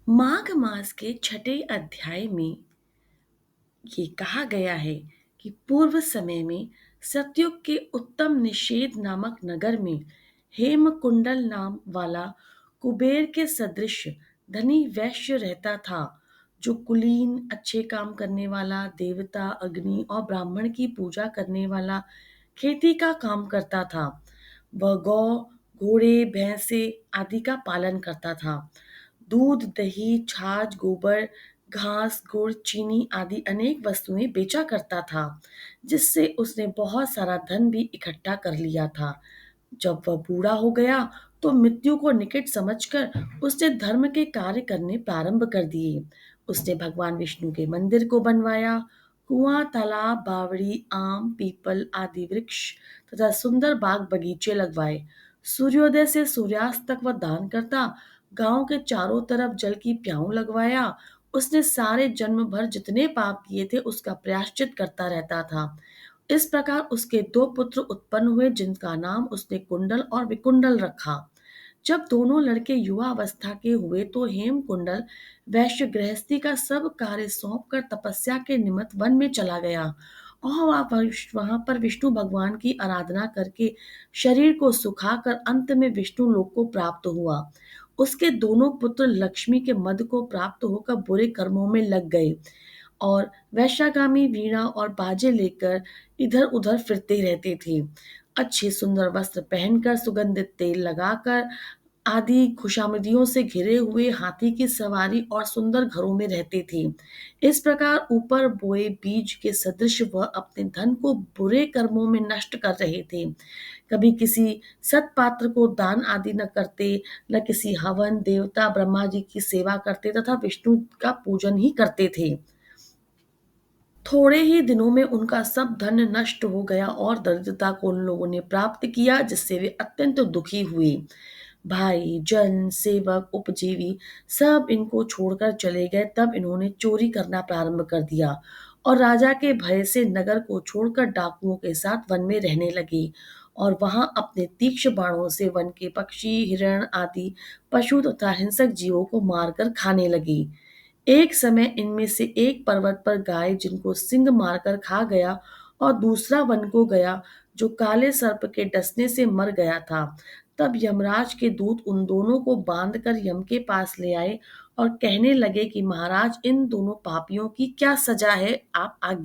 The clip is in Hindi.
माघ मास के छठे अध्याय में ये कहा गया है कि पूर्व समय में सतयुग के उत्तम निषेध नामक नगर में हेमकुंडल नाम वाला कुबेर के सदृश धनी वैश्य रहता था, जो कुलीन, अच्छे काम करने वाला, देवता, अग्नि और ब्राह्मण की पूजा करने वाला, खेती का काम करता था। वह गौ, घोड़े, भैंसे आदि का पालन करता था। दूध, दही, छाछ, गोबर, घास, गुड़, चीनी आदि अनेक वस्तुएं बेचा करता था, जिससे उसने बहुत सारा धन भी इकट्ठा कर लिया था। जब वह बूढ़ा हो गया तो मृत्यु को निकट समझकर उसने धर्म के कार्य करने प्रारंभ कर दिए। उसने भगवान विष्णु के मंदिर को बनवाया, कुआं, तालाब, बावड़ी, आम, पीपल आदि वृक्ष तथा सुंदर बाग बगीचे लगवाए। सूर्योदय से सूर्यास्त तक वह दान करता, गांव के चारों तरफ जल की प्याऊ लगवाया। उसने सारे जन्म भर जितने पाप किए थे उसका प्रायश्चित करता रहता था। इस प्रकार उसके दो पुत्र उत्पन्न हुए, जिनका नाम उसने कुंडल और विकुंडल रखा। जब दोनों लड़के युवा अवस्था के हुए तो हेमकुंडल वैश्य गृहस्थी का सब कार्य सौंप कर तपस्या के निमित्त वन में चला गया और वहां पर विष्णु भगवान की आराधना करके शरीर को सुखाकर अंत में विष्णु लोक को प्राप्त हुआ। उसके दोनों पुत्र लक्ष्मी के मद को प्राप्त होकर बुरे कर्मों में लग गए और वैश्यागामी वीणा और बाजे लेकर इधर उधर फिरते रहते थे। अच्छे सुंदर वस्त्र पहनकर, सुगंधित तेल लगाकर आदि खुशामदियों से घिरे हुए हाथी की सवारी और सुंदर घरों में रहते थे। इस प्रकार ऊपर बोए बीज के सदृश वह अपने धन को बुरे कर्मों में नष्ट कर रहे थे। कभी किसी सत्पात्र को दान आदि न करते, न किसी हवन, देवता, ब्रह्मा जी की सेवा करते तथा विष्णु का पूजन ही करते थे। थोड़े ही दिनों में उनका सब धन नष्ट हो गया और दरिद्रता को उन लोगों ने प्राप्त किया, जिससे वे अत्यंत दुखी हुए। भाई, जन, सेवक, उपजीवी सब इनको छोड़कर चले गए। तब इन्होंने चोरी करना प्रारंभ कर दिया और राजा के भय से नगर को छोड़कर डाकुओं के साथ वन में रहने लगे और वहां अपने तीक्ष्ण बाणों से वन के पक्षी, हिरण आदि पशु तथा हिंसक जीवों को मारकर खाने लगी। एक समय इनमें से एक पर्वत पर गाय, जिनको सिंह मारकर खा गया, और दूसरा वन को गया, जो काले सर्प के डसने से मर गया था। तब यमराज के दूत उन दोनों को बांधकर यम के पास ले आए और कहने लगे कि महाराज, इन दोनों पापियों की क्या सजा है, आप आज्ञा